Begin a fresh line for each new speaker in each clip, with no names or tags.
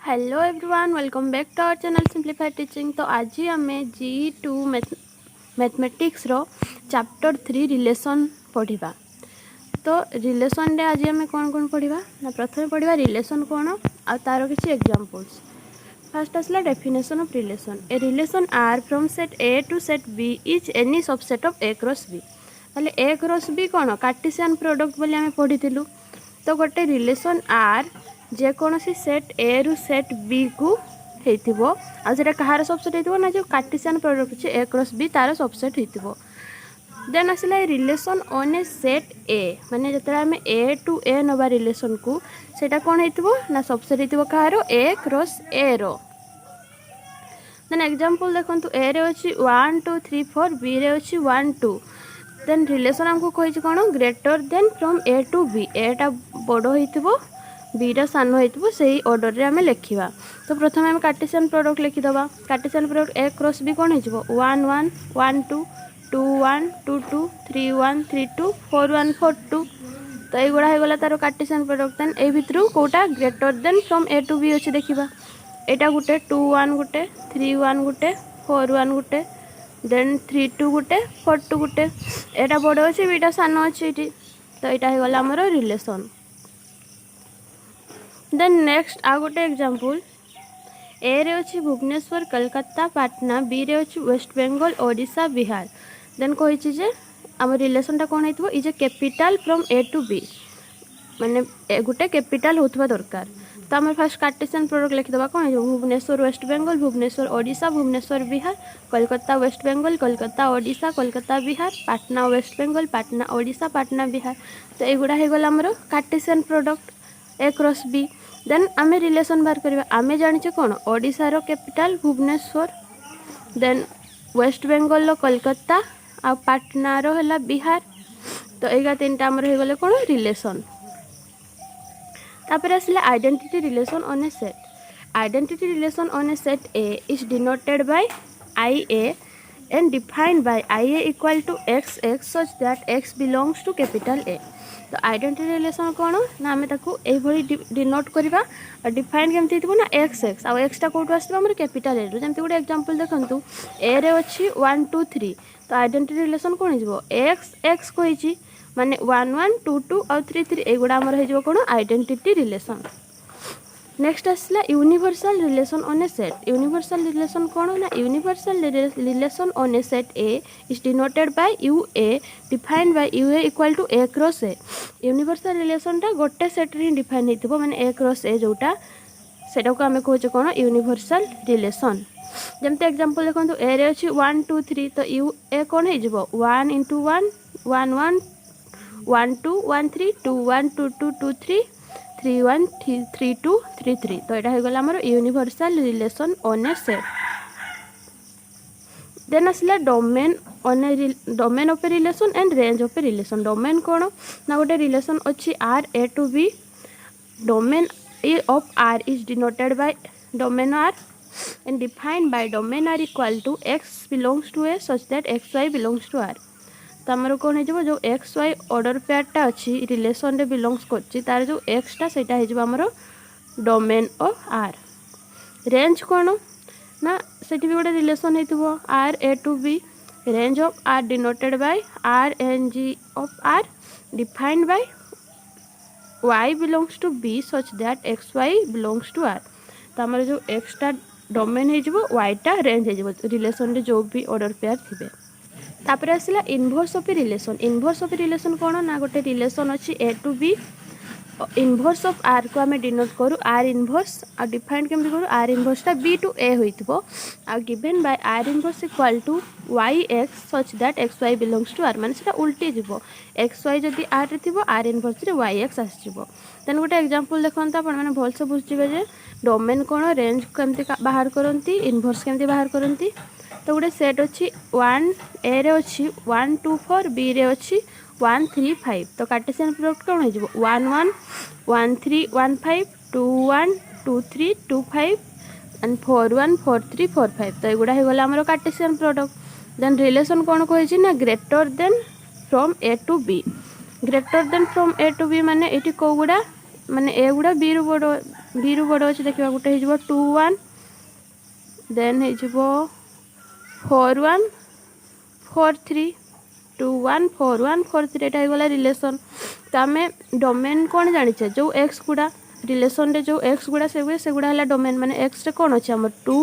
Hello everyone, welcome back to our channel simplified teaching. तो आज आम G2 मैथमेटिक्स रो chapter 3 relation पढ़ा। तो रिलेशन रे आज आम कौन कौन पढ़ा ना प्रथम पढ़ा रिलेशन कौन आ तार किसी एग्जांपल्स। फर्स्ट आसला definition of relation. A relation R from set A to set B is any subset of A cross B. ताले ए क्रॉस बी कौन कार्टेशियन प्रोडक्ट बोली आम पढ़ी। तो गोटे रिलेशन आर जेकोसी सेट ए रु सेट बी को होता आटा कहार सबसेट होता ना जो कार्टेशियन प्रोडक्ट अच्छे ए क्रॉस बी तार सबसेट होता। देन आसला रिलेशन ऑन ए सेट ए माने जो आम ए टू ए नवा रिलेशन को सेटा कौन हो ना सबसेट हो कहार ए क्रॉस ए रो। देन एग्जांपल देखो ए रे अच्छी 1 2 3 4 बी रे अच्छी 1 2। देन रिलेशन आमको कही कौन greater than from A to B एटा बड़ हो बीटा सान हो से ऑर्डर रे आम लिखा। तो प्रथम आम कार्टेशियन प्रोडक्ट लिखिदबा। Cartesian product A cross B कौन हो 1 1 1 2 2 1 2 2 3 1 3 2 4 1 4 2। तो युवा होगा तार कार्टेशियन प्रोडक्ट। देन ए भितर कौटा greater than from A to B अच्छे देखा। यहाँ गोटे 2 1 गोटे 3 1 गोटे 4 1 गोटे देन 3 2 गोटे 4 2 गोटे यहाँ बड़ अच्छे बीटा सान अच्छे। तो यहाँ होगा आमर रिलेशन। देन नेक्स्ट आ गोटे एग्जांपल ए रे अच्छी भुवनेश्वर कलकत्ता पाटना बी रे अच्छी वेस्ट बेंगल ओडिशा बिहार। देन कही जे आम रिलेशनटा कौन हो is a capital from A to B माने गोटे कैपिटल होता दरकार। तो आम फास्ट कार्टेशियन प्रोडक्ट लिखिदबा कौन हो Bhubaneswar waste Bengal Bhubaneswar Odisha Bhubaneswar Bihar Kolkata waste Bengal Kolkata Odisha Kolkata Bihar Patna waste Bengal Patna Odisha Patna Bihar. तो युवा होगा आमर Cartesian product A cross B. Then आम रिलेशन बाहर करवा आम जाने कौन ओडिशार कैपिटल भुवनेश्वर देन वेस्ट बेंगल कोलकाता आ पाटनार है बिहार। तो यहाँ तीन टा आमर हो कौन रिलेशन। तापर आसला identity relation on a set. Identity relation on a set A is denoted by I A and defined by I A equal to X X such that X belongs to capital A. तो identity relation कौन ना आम ये denote करवा define केमती ना x x आ एक्सटा कौटू आसो capital A रु। जमती गोटे एग्जांपल देखु ए रे अच्छी 1 2 3। तो आइडेंटिटी रिलेशन कौन हो एक्स एक्स कही माने 1 1 2 2 और 3 3 एगुड़ा आमर हो कौन आइडेंटिटी रिलेशन। नेक्स्ट आसला universal relation on a set. Universal relation कौन ना universal relation on a set A is denoted by U A defined by U A equal to A cross A. Universal रिलेशनटा गोटे set रे define होता माने ए cross ए जोटा सेटा को आम कहे कौन यूनिवर्सल रिलेशन। जमती एग्जांपल देखो ए रे अच्छी 1 2 3। तो यू ए कौन हो 1 इंटू 1 1 1 1 2 1 3 2 1 2 2 2 3 3 1 3 2 3 3। तो यहाँ होगा आमर universal relation on a set. Then आसला domain of a domain of a relation and range of a relation. Domain कौन ना गोटे रिलेशन अच्छी R A to B domain of R is denoted by domain R and defined by domain R equal to X belongs to A such that X Y belongs to R. तो आमर कौन हो जो x Y order पेयरटा अच्छी relation रे belongs कर जो एक्सटा सेटा हो आमर डोमेन ऑफ आर। रेंज कौन ना सेठी भी गोटे रिलेशन हो R A to B range of R denoted by R N G of R defined by Y belongs to B such that X Y belongs to R. तो आमर जो एक्सटा domain हो वाईटा range हो रिलेशन रे जो भी order pair थे। तापर आसला inverse of a relation. Inverse of a relation कौन ना गोटे रिलेशन अच्छी A to B inverse of R को आम डिनोट करूँ आर इनवर्स आ डिफाइन केमती करूँ आर इनवर्सटा बी टू ए हो given by R inverse equal to Y X such that X Y belongs to R माने सेटा उल्टी जीवो एक्स वाई जदि आर रे थिबो आर इनवर्स रे वाई एक्स आसीबो। देन गोटे एग्जांपल देखंत आपण माने भलसे बुझिबे जे डोमेन कौन रेंज केमती बाहर करंती इनवर्स केमती बाहर करंती। तो गोटे सेट अच्छी 1 ए रे अच्छी 1 2 4 बी रे अच्छी 1 3 5। तो कार्टेशियन प्रोडक्ट कौन हो 1 1 1 3 1 5 2 1 2 3 2 5 एंड 4 1 4 3 4 5। तो युवा होगा आमर कार्टेशियन प्रोडक्ट। देन रिलेशन कौन कही ना greater than from A to B. Greater than from A to B माने ये कौगुड़ा माने ए गुड़ा बी रु बड़ बी रु बड़ अच्छे देखा गोटे हो 2 1 देन हो 4 1 4 3 2 1 4 1 4 3 एटा होगला रिलेशन। तो आम डोमेन कौन जाने जो एक्स गुड़ा रिलेशन रे जो एक्स गुड़ा से गुड़ा है डोमेन माने एक्स रे कौन अच्छे आम 2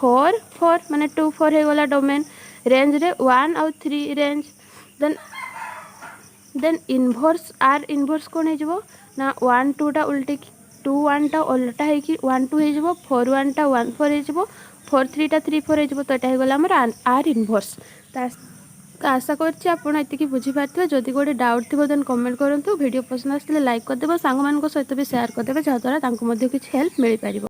4 4 माने 2 4 होगला डोमेन रेंज रे 1 आउ 3 range then inverse R inverse कौन हो ना 1 2 टा उल्टे 2 1 टा उल्टा है 1 2 हो 4 1 टा 1 4 हो 4 3 टा 3 4 हो तो यहाँ होगला आमर आर इनवर्स। तो आशा करछि आपण एतिकी बुझी पारथिबे। जदि कोई डाउट थी देन कमेंट करंतु। वीडियो पसंद आसले लाइक करदेबो सांग मान सहित भी शेयर करदेबे जहाँद्वारा तांको मध्य किछि हेल्प मिल पारिबो।